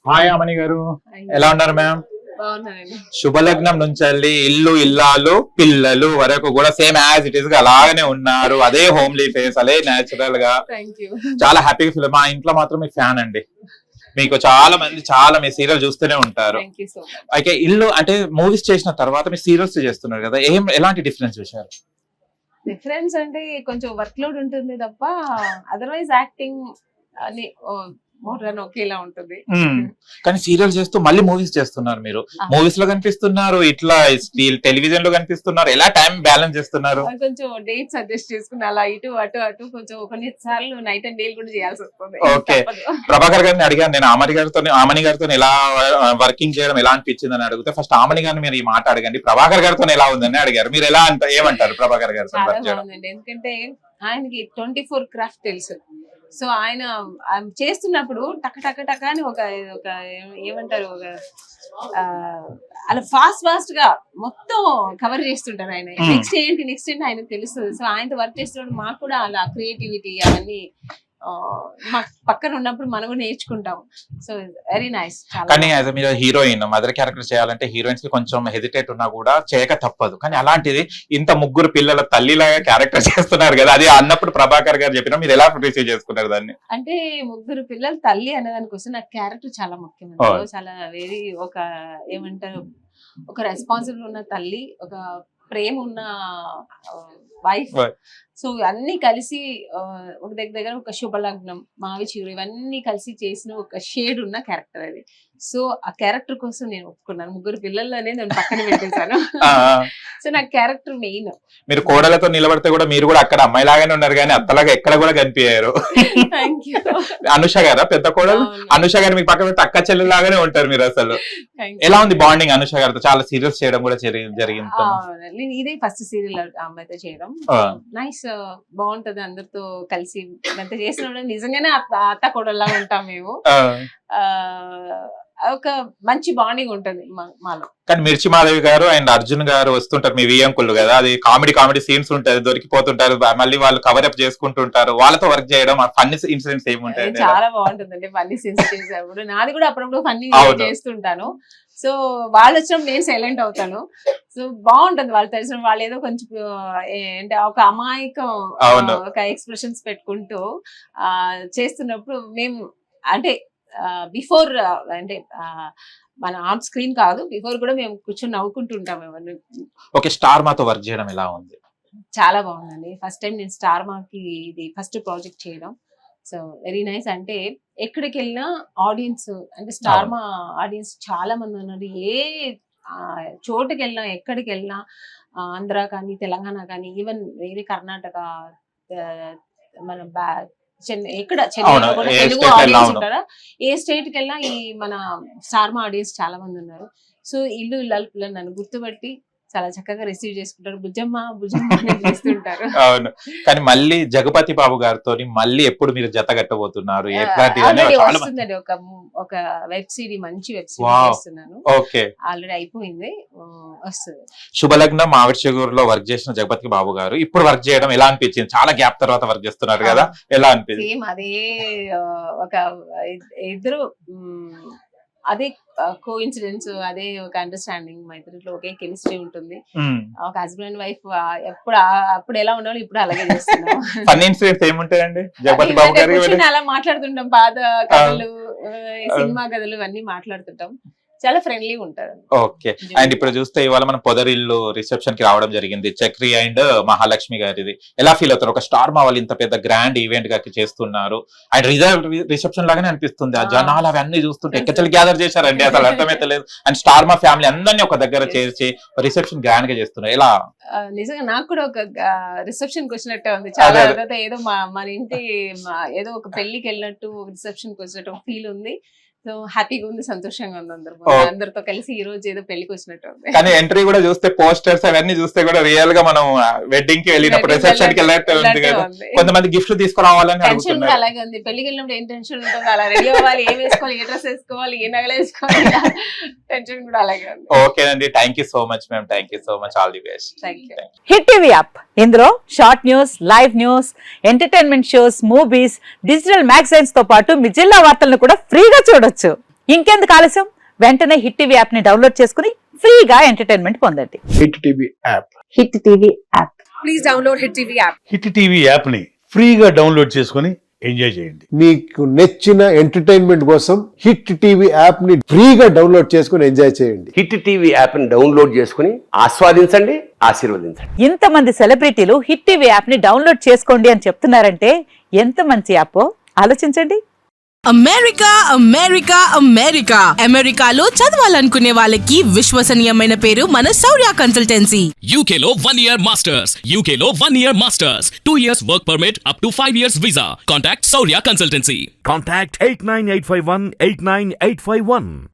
Hi అమని గారు, ఎలా ఉన్నారు మ్యామ్? బాగున్నానండి. శుభలగ్నం నుంచి వెళ్ళి ఇల్లు ఇల్లాలు పిల్లలు వరకు కూడా సేమ్ యాజ్ ఇట్ ఈస్ గా అలాగనే ఉన్నారు. అదే హోమ్లీ ఫేస్, అదే నేచురల్ గా థ్యాంక్ యూ. చాలా హ్యాపీగా ఫీల్. మా ఇంట్లో మాత్రం మీ ఫ్యాన్ అండి. మీకు చాలా మంది చాలా మీ సీరియల్ చూస్తూనే ఉంటారు. Thank you so much. అయితే ఇల్లు అంటే మూవీస్ చేసిన తర్వాత మీ సీరియల్స్ చేస్తున్నారు కదా, ఎలాంటి డిఫరెన్స్ చూశారు? డిఫరెన్స్ అంటే కొంచెం వర్క్ లోడ్ ఉంటుంది తప్ప అదర్వైజ్ యాక్టింగ్ అని మోర్ దాన్ ఒకేలా ఉంటుంది. కానీ సీరియల్ చేస్తూ మళ్ళీ మూవీస్ చేస్తున్నారు. మీరు మూవీస్ లో కనిపిస్తున్నారు, ఇట్లా టెలివిజన్ లో కనిపిస్తున్నారు. ఎలా టైం బ్యాలెన్స్ చేస్తున్నారు? కొంచెం డేట్స్ అడ్జస్ట్ చేసుకుని అలా ఇటు అటు కొంచెం కొన్నిసార్లు నైట్ అండ్ డే కూడా చేయాల్సి వస్తుంది. ఓకే, ప్రభాకర్ గారిని అడిగాను నేను ఆమని గారితో ఎలా వర్కింగ్ చేయడం ఎలా అనిపించింది అని అడిగితే ఫస్ట్ ఆమని గారిని మీరు ఈ మాట అడగండి, ప్రభాకర్ గారితో ఎలా ఉందని అడిగారు. మీరు ఎలా ఏమంటారు ప్రభాకర్ గారితో? చాలా బాగుందండి, ఎందుకంటే ఆయనకి 24 క్రాఫ్ట్ తెలుసు. సో ఆయన చేస్తున్నప్పుడు టక అని ఒక ఏమంటారు అలా ఫాస్ట్ గా మొత్తం కవర్ చేస్తుంటారు ఆయన. నెక్స్ట్ ఏంటి ఆయనకు తెలుస్తుంది. సో ఆయనతో వర్క్ చేస్తున్నప్పుడు మాకు కూడా అలా క్రియేటివిటీ అవన్నీ మా పక్కన ఉన్నప్పుడు మనం కూడా నేర్చుకుంటాం. So very nice. కానీ మీరు హీరోయిన్ మదర్ క్యారెక్టర్ చేయాలంటే హీరోయిన్స్ కి కొంచెం హెజిటేట్ ఉన్నా కూడా చేయక తప్పదు. కానీ అలాంటిది ఇంత ముగ్గురు పిల్లల తల్లిలాగా క్యారెక్టర్ చేస్తున్నారు కదా, అది అన్నప్పుడు ప్రభాకర్ గారు చెప్పినా మీరు ఎలా రిసీవ్ చేసుకున్నారు దాన్ని? అంటే ముగ్గురు పిల్లల తల్లి అనేదానికోసం నాకు క్యారెక్టర్ చాలా ముఖ్యం. చాలా వెరీ ఏమంటారు ఒక రెస్పాన్సిబుల్ ఉన్న తల్లి, ఒక ప్రేమ ఉన్న వైఫ్. సో అన్ని కలిసి ఒక దగ్గర ఒక శుభలగ్నం, మావి చిగురు ఇవన్నీ కలిసి చేసిన ఒక షేడ్ ఉన్న క్యారెక్టర్ అది. సో ఆ క్యారెక్టర్ కోసం నేను ఒప్పుకున్నాను. ముగ్గురు పిల్లలనే నేను పక్కన పెట్టేశాను. సో నాకు క్యారెక్టర్ మెయిన్. మీరు కోడలతో నిలబడితే కూడా మీరు కూడా అక్కడ అమ్మాయి లాగానే ఉన్నారు, కానీ అత్తలాగా ఎక్కడ కూడా కనిపించారు. అనుష గారా పెద్ద కోడలు? అనుష గారు మీకు పక్కన పెడితే అక్క చెల్లెలు లాగానే ఉంటారు మీరు. అసలు ఎలా ఉంది బాండింగ్ అనుష గారితో? చాలా సీరియల్స్ చేయడం కూడా జరిగింది. నేను ఇదే ఫస్ట్ సీరియల్ అమ్మాయితో చేయడం. నైస్, బాగుంటది. అందరితో కలిసి ఎంత చేసినప్పుడు నిజంగానే అత్త కోడల్లా ఉంటాం మేము. ఒక మంచి బాండింగ్ ఉంటుంది మాలో. కానీ మిర్చి మాధవి గారు అండ్ అర్జున్ గారు వస్తుంటారు మీ వియంకులు కదా, అది కామెడీ సీన్స్ ఉంటాయి, దొరికిపోతుంటారు, మళ్ళీ వాళ్ళు కవర్ అప్ చేసుకుంటుంటారు. వాళ్ళతో వర్క్ చేయడం ఫన్నీ ఇన్సిడెంట్స్ ఏముంటాయి? చాలా బాగుంటుందండి ఫన్నీ సీన్స్ చేసేప్పుడు. నాది కూడా అప్పుడప్పుడు ఫన్నీ చేస్తుంటాను. సో వాళ్ళు వచ్చినప్పుడు నేను సైలెంట్ అవుతాను. సో బాగుంటుంది వాళ్ళు తెలిసిన వాళ్ళు ఏదో కొంచెం అంటే ఒక అమాయకం ఒక ఎక్స్ప్రెషన్స్ పెట్టుకుంటూ చేస్తున్నప్పుడు మేము అంటే బిఫోర్ అంటే మన ఆన్ స్క్రీన్ కాదు, బిఫోర్ కూడా మేము కూర్చొని నవ్వుకుంటుంటాం ఎవరిని. ఓకే, స్టార్ మాతో వర్క్ చేయడం ఎలా ఉంది? చాలా బాగుందండి. ఫస్ట్ టైం నేను స్టార్ మాకి ఇది ఫస్ట్ ప్రాజెక్ట్ చేయడం. So very nice. అంటే ఎక్కడికి వెళ్ళినా ఆడియన్స్ అంటే స్టార్ మా ఆడియన్స్ చాలా మంది ఉన్నారు. ఏ చోటుకి వెళ్ళినా ఎక్కడికి వెళ్ళినా ఆంధ్ర కానీ తెలంగాణ కానీ ఈవెన్ వేరే కర్ణాటక మన చెన్నై ఎక్కడ చెన్నైలో కూడా తెలుగు ఆడియన్స్ ఉంటారా, ఏ స్టేట్ కి వెళ్ళినా ఈ మన స్టార్ మా ఆడియన్స్ చాలా మంది ఉన్నారు. సో ఇల్లు ఇల్లాల పిల్లలు నన్ను గుర్తుపట్టి చాలా చక్కగా రిసీవ్ చేసుకుంటారు. భుజమ్మ చేస్తుంటారు. అవును, కానీ మళ్ళీ జగపతి బాబు గారితో మళ్ళీ ఎప్పుడు మీరు జత కట్టబోతున్నారు? వస్తుందండి ఒక వెబ్ సిరీస్, మంచి వెబ్ సిరీస్ చేస్తున్నాను. ఓకే, ఆల్రెడీ అయిపోయింది, వస్తుంది. శుభలగ్నం మావిడి చిగురులో వర్క్ చేసిన జగపతి బాబు గారు ఇప్పుడు వర్క్ చేయడం ఎలా అనిపించింది? చాలా గ్యాప్ తర్వాత వర్క్ చేస్తున్నారు కదా, ఎలా అనిపించింది? సేమ్ అదే ఒక ఇద్దరు అదే కో ఇన్సిడెన్స్, అదే ఒక అండర్స్టాండింగ్, మా ఇద్దరిలో ఒకే కెమిస్ట్రీ ఉంటుంది. ఒక హస్బెండ్ అండ్ వైఫ్ అప్పుడు ఎలా ఉండాలో ఇప్పుడు అలాగే చేస్తున్నాం. ఫన్నీ ఇన్సిడెంట్స్ ఏముంటాయండి జగపతి బాబు గారు? అలా మాట్లాడుతుంటాం, పాత కథలు, సినిమా కథలు అన్ని మాట్లాడుతుంటాం. చాలా ఫ్రెండ్లీ ఉంటారు. ఓకే, అండ్ ఇప్పుడు చూస్తే ఇవాళ మనం పొదరిల్లు రిసెప్షన్ కి రావడం జరిగింది, చక్రి అండ్ మహాలక్ష్మి గారిది. ఎలా ఫీల్ అవుతారు? ఒక స్టార్ మా వాళ్ళు ఇంత పెద్ద గ్రాండ్ ఈవెంట్ గా చేస్తున్నారు, అండ్ రిసెప్షన్ లాగానే అనిపిస్తుంది. ఆ జనాలు అవన్నీ చూస్తుంటే ఎక్కచెల్లి గ్యాదర్ చేశారండి, అసలు అర్థమైతే లేదు. అండ్ స్టార్ మా ఫ్యామిలీ అందరినీ ఒక దగ్గర చేర్చి రిసెప్షన్ గ్రాండ్ గా చేస్తున్నారు. ఎలా? నిజంగా నాకు కూడా ఒక రిసెప్షన్ కి వచ్చినట్టే ఉంది. చాలా ఏదో మన ఇంటి ఏదో ఒక పెళ్లికి వెళ్ళినట్టు రిసెప్షన్ కి వచ్చినట్టు ఫీల్ ఉంది. సో హ్యాపీగా ఉంది, సంతోషంగా ఉంది. అందరితో కలిసి ఈ రోజు ఏదో పెళ్లికి వచ్చినట్టు ఉంది. కానీ ఎంట్రీ కూడా చూస్తే పోస్టర్స్ అవన్నీ చూస్తే కూడా రియల్ గా మనం వెడ్డింగ్ కి వెళ్ళినప్పుడు రిసెప్షన్ కి వెళ్ళినట్టు ఉంది కదా. కొంతమంది గిఫ్ట్ తీసుకురావాలని టెన్షన్ కూడా అలాగే ఉంది. పెళ్లికి వెళ్ళినప్పుడు ఏం టెన్షన్ ఉంటుందో, అలా రెడీ అవ్వాలి, ఏం వేసుకోవాలి, ఏ డ్రెస్ వేసుకోవాలి, ఏ నగలు వేసుకోవాలి, టెన్షన్ కూడా అలాగే ఉంది. ఓకే అండి, thank you so much ma'am, thank you so much, all the best. Thank you. Hit TV app, ఇందులో short news, live news, entertainment shows, movies, digital magazines తో పాటు మీ జిల్లా వార్తలను కూడా ఫ్రీగా చూడొచ్చు. ఇంకెందుకు ఆలస్యం, వెంటనే హిట్ టీవీ యాప్ ని డౌన్లోడ్ చేసుకుని ఫ్రీగా ఎంటర్టైన్మెంట్ పొందండి. Hit TV app. Hit TV app. Please download hit TV app. Hit TV యాప్ని ఫ్రీగా డౌన్లోడ్ చేసుకొని ఎంజాయ్ చేయండి. మీకు నచ్చిన ఎంటర్టైన్మెంట్ కోసం హిట్ టీవీ యాప్ ని ఫ్రీగా డౌన్లోడ్ చేసుకుని ఎంజాయ్ చేయండి. హిట్ టీవీ యాప్ని డౌన్లోడ్ చేసుకుని ఆస్వాదించండి, ఆశీర్వదించండి. ఇంతమంది సెలబ్రిటీలు హిట్ టీవీ యాప్ ని డౌన్లోడ్ చేసుకోండి అని చెప్తున్నారంటే ఎంత మంచి యాప్ ఆలోచించండి. అమెరికా అమెరికా అమెరికా అమెరికాలో చదవాలనుకునే వాళ్ళకి విశ్వసనీయమైన పేరు మన శౌర్య consultancy. UK Law 1 Year Masters. UK Law 1 Year Masters. 2 years work permit up to 5 years visa. Contact Saurya Consultancy. Contact 89851 89851.